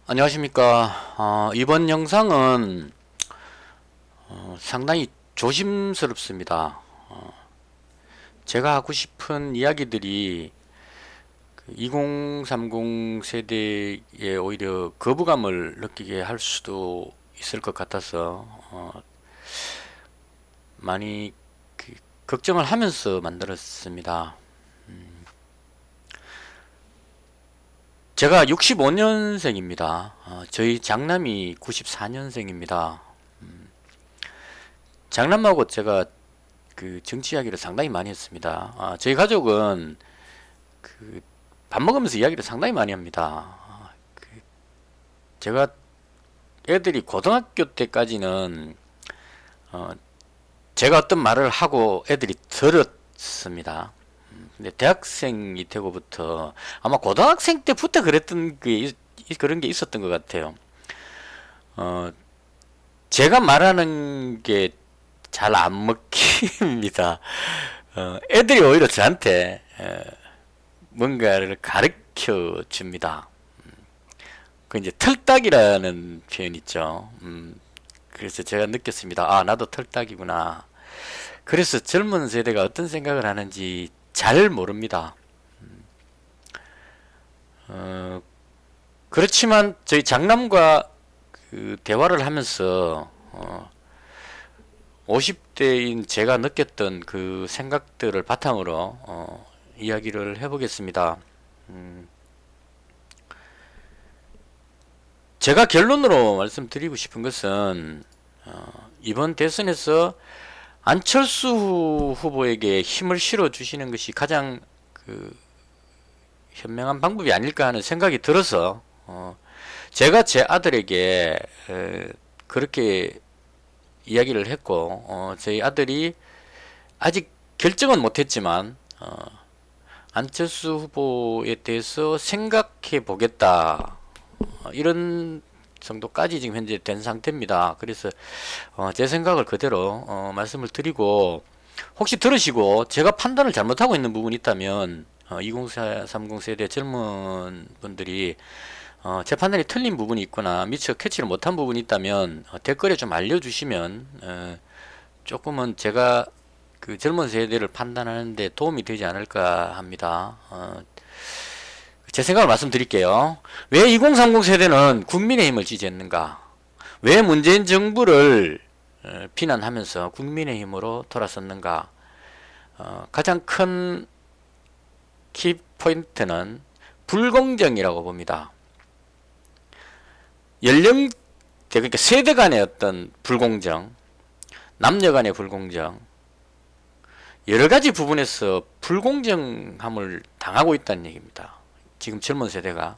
안녕하십니까. 이번 영상은 상당히 조심스럽습니다. 제가 하고 싶은 이야기들이 2030 세대에 오히려 거부감을 느끼게 할 수도 있을 것 같아서 많이 걱정을 하면서 만들었습니다. 제가 65년생입니다. 저희 장남이 94년생입니다. 장남하고 제가 정치 이야기를 상당히 많이 했습니다. 저희 가족은 밥 먹으면서 이야기를 상당히 많이 합니다. 제가 애들이 고등학교 때까지는 제가 어떤 말을 하고 애들이 들었습니다. 근데 대학생이 되고부터 아마 고등학생 때부터 그런 게 있었던 것 같아요. 어, 제가 말하는 게 잘 안 먹힙니다. 애들이 오히려 저한테 뭔가를 가르쳐 줍니다. 그 이제 털딱이라는 표현 있죠. 그래서 제가 느꼈습니다. 아, 나도 털딱이구나. 그래서 젊은 세대가 어떤 생각을 하는지 잘 모릅니다. 그렇지만 저희 장남과 대화를 하면서 50대인 제가 느꼈던 그 생각들을 바탕으로 이야기를 해보겠습니다. 제가 결론으로 말씀드리고 싶은 것은 이번 대선에서 안철수 후보에게 힘을 실어 주시는 것이 가장 현명한 방법이 아닐까 하는 생각이 들어서 제가 제 아들에게 그렇게 이야기를 했고 저희 아들이 아직 결정은 못했지만 안철수 후보에 대해서 생각해 보겠다 이런 정도까지 지금 현재 된 상태입니다. 그래서 제 생각을 그대로 말씀을 드리고 혹시 들으시고 제가 판단을 잘못하고 있는 부분이 있다면 2030 세대 젊은 분들이 제 판단이 틀린 부분이 있거나 미처 캐치를 못한 부분이 있다면 댓글에 좀 알려주시면 조금은 제가 그 젊은 세대를 판단하는 데 도움이 되지 않을까 합니다. 제 생각을 말씀드릴게요. 왜 2030 세대는 국민의힘을 지지했는가? 왜 문재인 정부를 비난하면서 국민의힘으로 돌아섰는가? 가장 큰 키포인트는 불공정이라고 봅니다. 연령대, 그러니까 세대 간의 어떤 불공정, 남녀 간의 불공정, 여러 가지 부분에서 불공정함을 당하고 있다는 얘기입니다. 지금 젊은 세대가.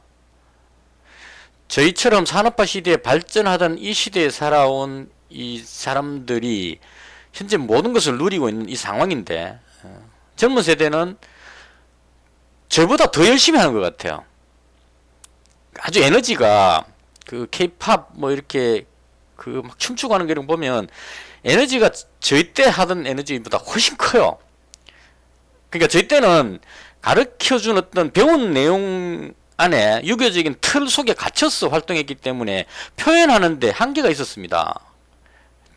저희처럼 산업화 시대에 발전하던 이 시대에 살아온 이 사람들이 현재 모든 것을 누리고 있는 이 상황인데, 젊은 세대는 저보다 더 열심히 하는 것 같아요. 아주 에너지가 케이팝 뭐 이렇게 막 춤추고 하는 거 보면 에너지가 저희 때 하던 에너지보다 훨씬 커요. 그러니까 저희 때는 가르쳐준 어떤 배운 내용 안에 유교적인 틀 속에 갇혀서 활동했기 때문에 표현하는데 한계가 있었습니다.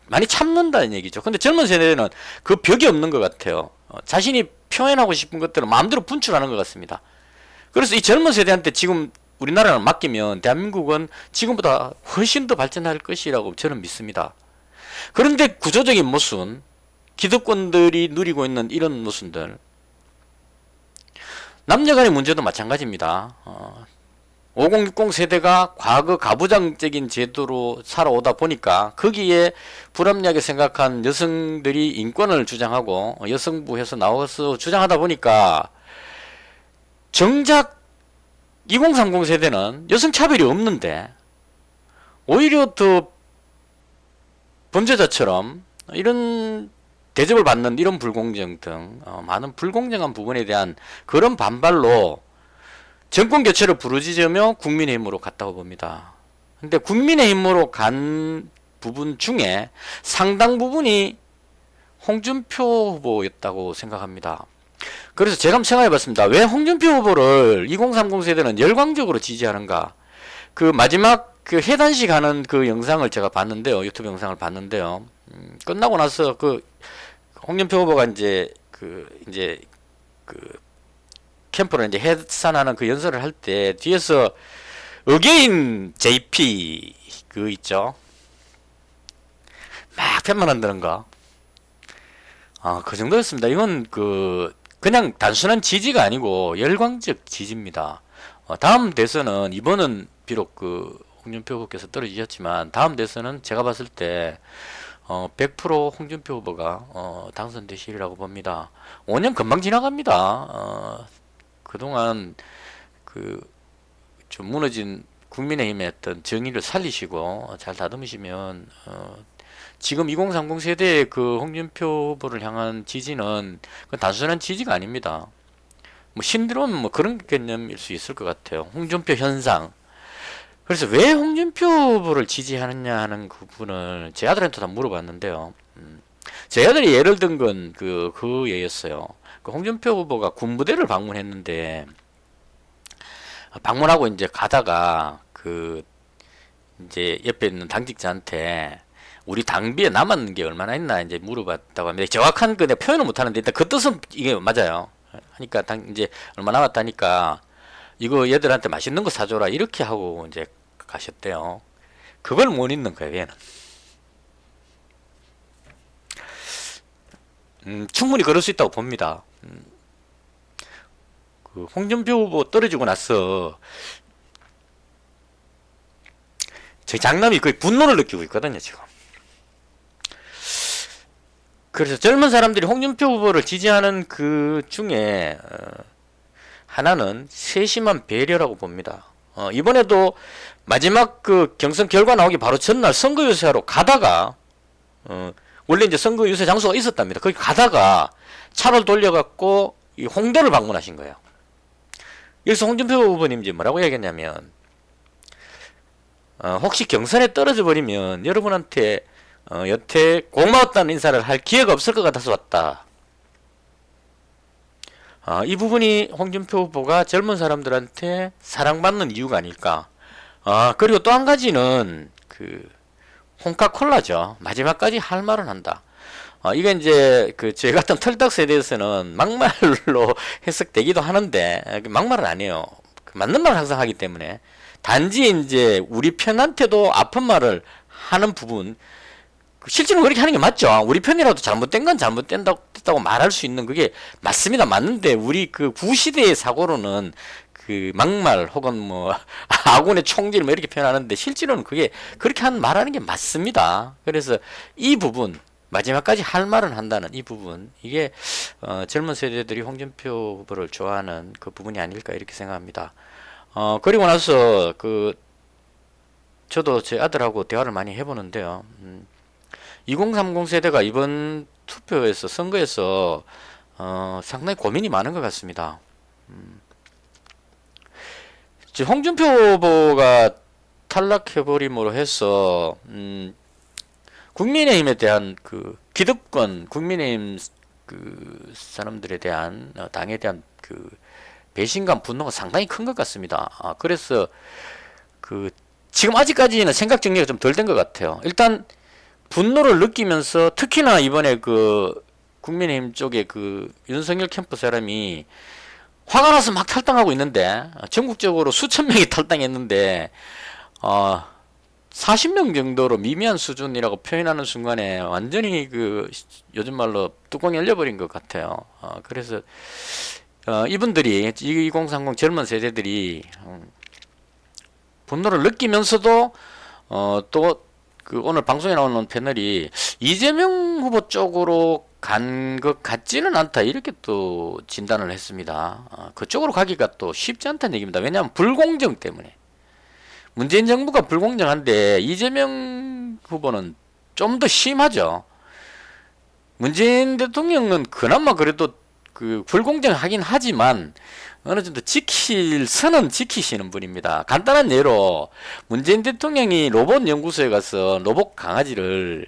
많이 참는다는 얘기죠. 근데 젊은 세대는 그 벽이 없는 것 같아요. 자신이 표현하고 싶은 것들을 마음대로 분출하는 것 같습니다. 그래서 이 젊은 세대한테 지금 우리나라를 맡기면 대한민국은 지금보다 훨씬 더 발전할 것이라고 저는 믿습니다. 그런데 구조적인 모순, 기득권들이 누리고 있는 이런 모순들, 남녀간의 문제도 마찬가지입니다. 5060 세대가 과거 가부장적인 제도로 살아오다 보니까 거기에 불합리하게 생각한 여성들이 인권을 주장하고 여성부 해서 나와서 주장하다 보니까 정작 2030 세대는 여성 차별이 없는데 오히려 더 범죄자처럼 이런 대접을 받는 이런 불공정 등 많은 불공정한 부분에 대한 그런 반발로 정권 교체를 부르짖으며 국민의힘으로 갔다고 봅니다. 근데 국민의힘으로 간 부분 중에 상당 부분이 홍준표 후보였다고 생각합니다. 그래서 제가 한번 생각해 봤습니다. 왜 홍준표 후보를 2030 세대는 열광적으로 지지하는가? 그 마지막 그 해단식 하는 그 영상을 제가 봤는데요. 유튜브 영상을 봤는데요. 끝나고 나서 그 홍준표 후보가 이제 그 캠프로 이제 해산하는 그 연설을 할 때 뒤에서 어게인 JP 그 있죠. 막 팻말한다는 거. 그 정도였습니다. 이건 그냥 단순한 지지가 아니고 열광적 지지입니다. 다음 대선은 이번은 비록 그 홍준표 후보께서 떨어지셨지만 다음 대선은 제가 봤을 때 100% 홍준표 후보가 당선되시리라고 봅니다. 5년 금방 지나갑니다. 그동안 그 좀 무너진 국민의힘의 어떤 정의를 살리시고 잘 다듬으시면 지금 2030 세대의 그 홍준표 후보를 향한 지지는 그 단순한 지지가 아닙니다. 뭐 신드롬 뭐 그런 개념일 수 있을 것 같아요. 홍준표 현상. 그래서 왜 홍준표 후보를 지지하느냐 하는 부분을 제 아들한테 다 물어봤는데요. 제 아들이 예를 든 건 그 예였어요. 그 홍준표 후보가 군부대를 방문했는데 방문하고 이제 가다가 이제 옆에 있는 당직자한테 우리 당비에 남았는 게 얼마나 있나 이제 물어봤다고 합니다. 정확한 내가 표현은 못하는데 일단 그 뜻은 이게 맞아요. 하니까 이제 얼마 남았다니까 이거 얘들한테 맛있는 거 사줘라 이렇게 하고 이제 가셨대요. 그걸 못 잊는 거예요, 얘는. 충분히 그럴 수 있다고 봅니다. 그 홍준표 후보 떨어지고 나서 저희 장남이 거의 분노를 느끼고 있거든요, 지금. 그래서 젊은 사람들이 홍준표 후보를 지지하는 그 중에 하나는 세심한 배려라고 봅니다. 이번에도 마지막 그 경선 결과 나오기 바로 전날 선거 유세하러 가다가 원래 이제 선거 유세 장소가 있었답니다. 거기 가다가 차를 돌려갖고 이 홍대를 방문하신 거예요. 여기서 홍준표 후보님이 뭐라고 얘기했냐면 혹시 경선에 떨어져 버리면 여러분한테 여태 고마웠다는 인사를 할 기회가 없을 것 같아서 왔다. 이 부분이 홍준표 후보가 젊은 사람들한테 사랑받는 이유가 아닐까. 그리고 또 한 가지는 홍카콜라죠. 마지막까지 할 말은 한다. 이게 이제 저희 같은 털딱 세대에서는 막말로 해석되기도 하는데 막말은 아니에요. 맞는 말을 항상 하기 때문에 단지 이제 우리 편한테도 아픈 말을 하는 부분. 실제로 그렇게 하는 게 맞죠. 우리 편이라도 잘못된 건 잘못됐다고 말할 수 있는 그게 맞습니다. 맞는데 우리 그 구시대의 사고로는 막말 혹은 뭐 아군의 총질 뭐 이렇게 표현하는데 실제로는 그게 그렇게 말하는 게 맞습니다. 그래서 이 부분 마지막까지 할 말은 한다는 이 부분 이게 젊은 세대들이 홍준표 후보를 좋아하는 그 부분이 아닐까 이렇게 생각합니다. 그리고 나서 저도 제 아들하고 대화를 많이 해보는데요. 2030 세대가 이번 투표에서 선거에서 상당히 고민이 많은 것 같습니다. 홍준표 후보가 탈락해버림으로 해서 국민의힘에 대한 기득권, 국민의힘 사람들에 대한 당에 대한 배신감, 분노가 상당히 큰 것 같습니다. 그래서 지금 아직까지는 생각 정리가 좀 덜 된 것 같아요. 일단 분노를 느끼면서 특히나 이번에 국민의힘 쪽에 윤석열 캠프 사람이 화가 나서 막 탈당하고 있는데 전국적으로 수천 명이 탈당했는데 40명 정도로 미미한 수준이라고 표현하는 순간에 완전히 요즘 말로 뚜껑이 열려버린 것 같아요. 그래서 이분들이 2030 젊은 세대들이 분노를 느끼면서도 또 오늘 방송에 나오는 패널이 이재명 후보 쪽으로 간 것 같지는 않다 이렇게 또 진단을 했습니다. 그쪽으로 가기가 또 쉽지 않다는 얘기입니다. 왜냐하면 불공정 때문에 문재인 정부가 불공정한데 이재명 후보는 좀 더 심하죠. 문재인 대통령은 그나마 그래도 불공정하긴 하지만 어느 정도 지킬 선은 지키시는 분입니다. 간단한 예로 문재인 대통령이 로봇 연구소에 가서 로봇 강아지를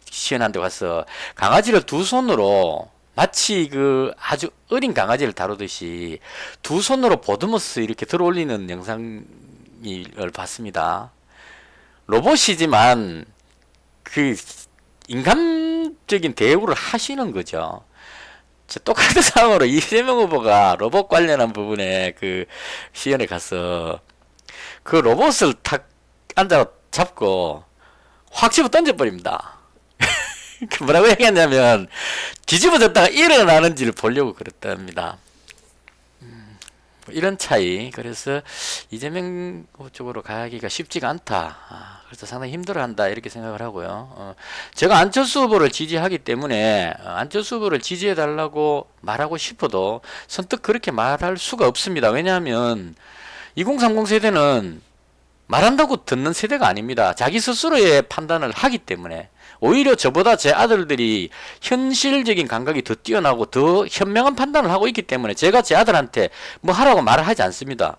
시연한 데 가서 강아지를 두 손으로 마치 그 아주 어린 강아지를 다루듯이 두 손으로 보드머스 이렇게 들어 올리는 영상을 봤습니다. 로봇이지만 그 인간적인 대우를 하시는 거죠. 똑같은 상황으로 이재명 후보가 로봇 관련한 부분에 그 시연에 가서 그 로봇을 탁 앉아 잡고 확 집어 던져버립니다. 뭐라고 얘기했냐면 뒤집어졌다가 일어나는지를 보려고 그랬답니다. 이런 차이. 그래서 이재명 쪽으로 가기가 쉽지가 않다. 그래서 상당히 힘들어한다 이렇게 생각을 하고요. 제가 안철수 후보를 지지하기 때문에 안철수 후보를 지지해달라고 말하고 싶어도 선뜻 그렇게 말할 수가 없습니다. 왜냐하면 2030 세대는 말한다고 듣는 세대가 아닙니다. 자기 스스로의 판단을 하기 때문에. 오히려 저보다 제 아들들이 현실적인 감각이 더 뛰어나고 더 현명한 판단을 하고 있기 때문에 제가 제 아들한테 뭐 하라고 말을 하지 않습니다.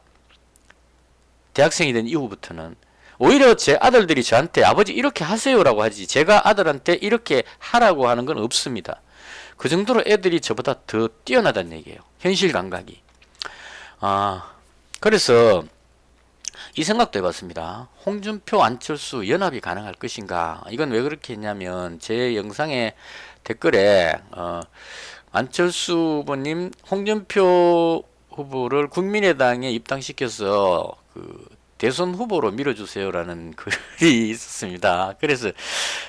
대학생이 된 이후부터는. 오히려 제 아들들이 저한테 아버지 이렇게 하세요라고 하지 제가 아들한테 이렇게 하라고 하는 건 없습니다. 그 정도로 애들이 저보다 더 뛰어나다는 얘기예요. 현실 감각이. 그래서 이 생각도 해봤습니다. 홍준표, 안철수 연합이 가능할 것인가? 이건 왜 그렇게 했냐면 제 영상의 댓글에 안철수 후보님 홍준표 후보를 국민의당에 입당시켜서 그 대선 후보로 밀어주세요라는 글이 있었습니다. 그래서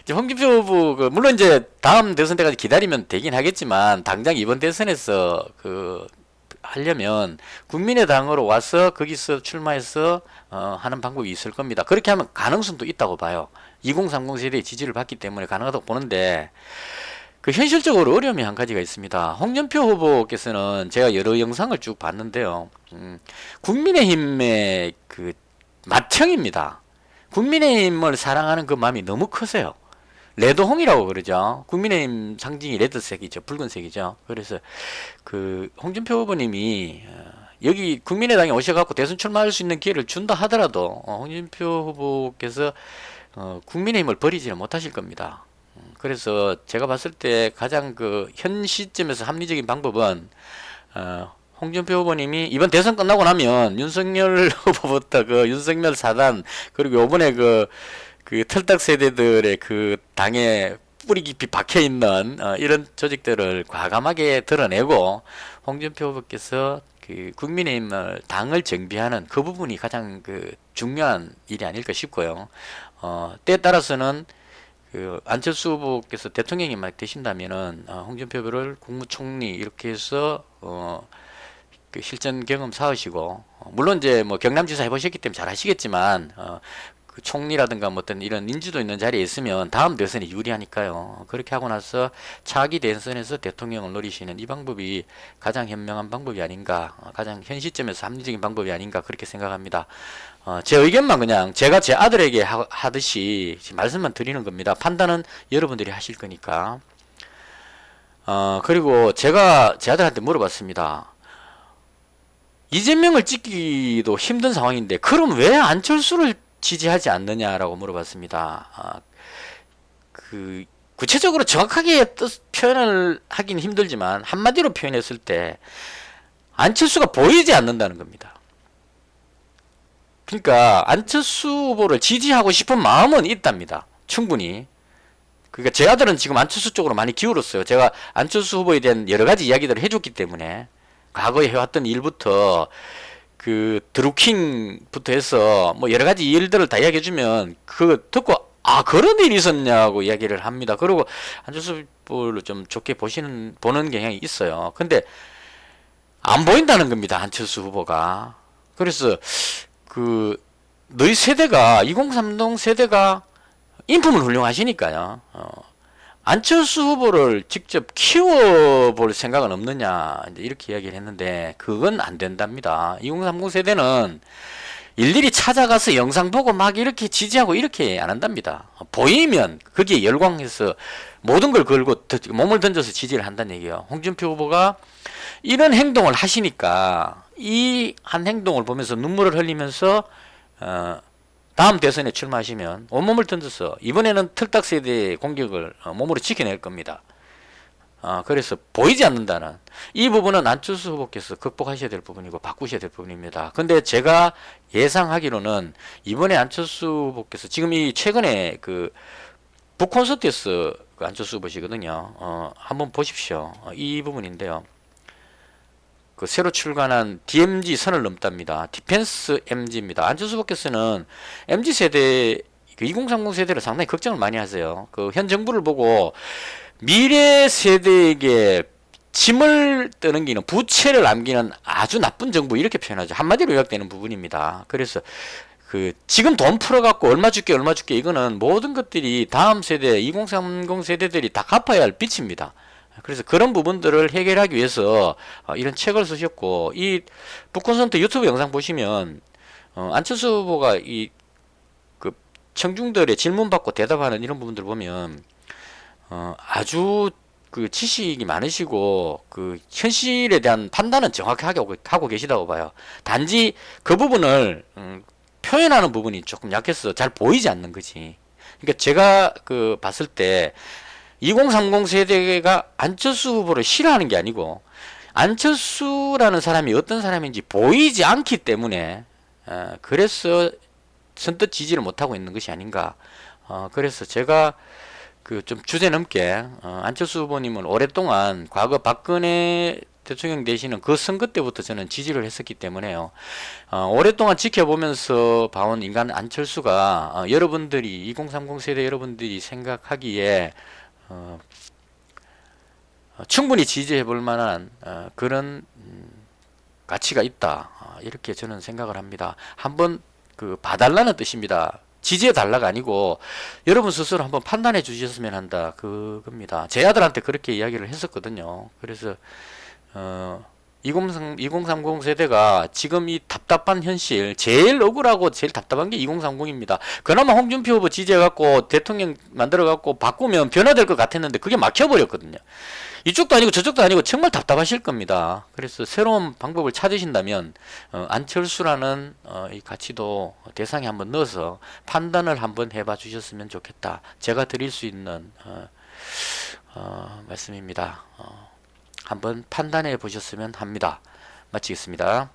이제 홍준표 후보 물론 이제 다음 대선 때까지 기다리면 되긴 하겠지만 당장 이번 대선에서 하려면 국민의당으로 와서 거기서 출마해서 하는 방법이 있을 겁니다. 그렇게 하면 가능성도 있다고 봐요. 2030 세대의 지지를 받기 때문에 가능하다고 보는데 그 현실적으로 어려움이 한 가지가 있습니다. 홍준표 후보께서는 제가 여러 영상을 쭉 봤는데요. 국민의힘의 그 맏형입니다. 국민의힘을 사랑하는 그 마음이 너무 크세요. 레드홍이라고 그러죠. 국민의힘 상징이 레드색이죠. 붉은색이죠. 그래서 그 홍준표 후보님이 여기 국민의당에 오셔갖고 대선 출마할 수 있는 기회를 준다 하더라도 홍준표 후보께서 국민의힘을 버리지는 못하실 겁니다. 그래서 제가 봤을 때 가장 그 현 시점에서 합리적인 방법은 홍준표 후보님이 이번 대선 끝나고 나면 윤석열 후보부터 그 윤석열 사단 그리고 요번에 그 털딱 세대들의 그 당에 뿌리 깊이 박혀 있는 이런 조직들을 과감하게 드러내고 홍준표 후보께서 그 국민의힘을 당을 정비하는 그 부분이 가장 그 중요한 일이 아닐까 싶고요. 때에 따라서는 그 안철수 후보께서 대통령이 막 되신다면은 홍준표 후보를 국무총리 이렇게 해서 그 실전 경험 쌓으시고 물론 이제 뭐 경남지사 해보셨기 때문에 잘 하시겠지만 그 총리라든가 뭐 어떤 이런 인지도 있는 자리에 있으면 다음 대선에 유리하니까요. 그렇게 하고 나서 차기 대선에서 대통령을 노리시는 이 방법이 가장 현명한 방법이 아닌가, 가장 현 시점에서 합리적인 방법이 아닌가 그렇게 생각합니다. 제 의견만 그냥 제가 제 아들에게 하듯이 말씀만 드리는 겁니다. 판단은 여러분들이 하실 거니까. 그리고 제가 제 아들한테 물어봤습니다. 이재명을 찍기도 힘든 상황인데 그럼 왜 안철수를 지지하지 않느냐라고 물어봤습니다. 그 구체적으로 정확하게 표현을 하긴 힘들지만 한마디로 표현했을 때 안철수가 보이지 않는다는 겁니다. 그러니까 안철수 후보를 지지하고 싶은 마음은 있답니다. 충분히. 그러니까 제 아들은 지금 안철수 쪽으로 많이 기울었어요. 제가 안철수 후보에 대한 여러 가지 이야기들을 해줬기 때문에 과거에 해왔던 일부터 그 드루킹부터 해서 뭐 여러 가지 일들을 다 이야기해주면 그거 듣고 그런 일이 있었냐고 이야기를 합니다. 그리고 안철수 후보를 좀 좋게 보는 경향이 있어요. 근데 안 보인다는 겁니다. 안철수 후보가. 그래서 그 너희 세대가 2030 세대가 인품을 훌륭하시니까요. 안철수 후보를 직접 키워볼 생각은 없느냐 이렇게 이야기를 했는데 그건 안 된답니다. 2030 세대는 일일이 찾아가서 영상 보고 막 이렇게 지지하고 이렇게 안 한답니다. 보이면 거기에 열광해서 모든 걸 걸고 몸을 던져서 지지를 한다는 얘기예요. 홍준표 후보가 이런 행동을 하시니까 이 한 행동을 보면서 눈물을 흘리면서 다음 대선에 출마하시면 온몸을 던져서 이번에는 틀딱세대의 공격을 몸으로 지켜낼 겁니다. 그래서 보이지 않는다는 이 부분은 안철수 후보께서 극복하셔야 될 부분이고 바꾸셔야 될 부분입니다. 근데 제가 예상하기로는 이번에 안철수 후보께서 지금 이 최근에 그 북콘서트에서 그 안철수 후보시거든요. 한번 보십시오. 이 부분인데요. 그 새로 출간한 DMZ 선을 넘답니다. 디펜스 MZ입니다. 안철수 후보께서는 MZ 세대, 그 2030 세대를 상당히 걱정을 많이 하세요. 그 현 정부를 보고 미래 세대에게 짐을 떠넘기는 부채를 남기는 아주 나쁜 정부 이렇게 표현하죠. 한마디로 요약되는 부분입니다. 그래서 그 지금 돈 풀어갖고 얼마 줄게 얼마 줄게 이거는 모든 것들이 다음 세대 2030 세대들이 다 갚아야 할 빚입니다. 그래서 그런 부분들을 해결하기 위해서 이런 책을 쓰셨고 이 북콘서트 유튜브 영상 보시면 안철수 후보가 이 그 청중들의 질문 받고 대답하는 이런 부분들 보면 아주 그 지식이 많으시고 그 현실에 대한 판단은 정확하게 하고 계시다고 봐요. 단지 그 부분을 표현하는 부분이 조금 약해서 잘 보이지 않는 거지. 그러니까 제가 그 봤을 때 2030 세대가 안철수 후보를 싫어하는 게 아니고 안철수라는 사람이 어떤 사람인지 보이지 않기 때문에 그래서 선뜻 지지를 못하고 있는 것이 아닌가. 그래서 제가 그 좀 주제넘게 안철수 후보님은 오랫동안 과거 박근혜 대통령 되시는 그 선거 때부터 저는 지지를 했었기 때문에요. 오랫동안 지켜보면서 봐온 인간 안철수가 여러분들이 2030 세대 여러분들이 생각하기에 충분히 지지해 볼 만한 그런 가치가 있다. 이렇게 저는 생각을 합니다. 한번 그 봐달라는 뜻입니다. 지지해 달라가 아니고 여러분 스스로 한번 판단해 주셨으면 한다. 그겁니다. 제 아들한테 그렇게 이야기를 했었거든요. 그래서 2030 세대가 지금 이 답답한 현실 제일 억울하고 제일 답답한 게 2030입니다. 그나마 홍준표 후보 지지해갖고 대통령 만들어갖고 바꾸면 변화될 것 같았는데 그게 막혀버렸거든요. 이쪽도 아니고 저쪽도 아니고 정말 답답하실 겁니다. 그래서 새로운 방법을 찾으신다면 안철수라는 이 가치도 대상에 한번 넣어서 판단을 한번 해봐 주셨으면 좋겠다. 제가 드릴 수 있는 말씀입니다. 한번 판단해 보셨으면 합니다. 마치겠습니다.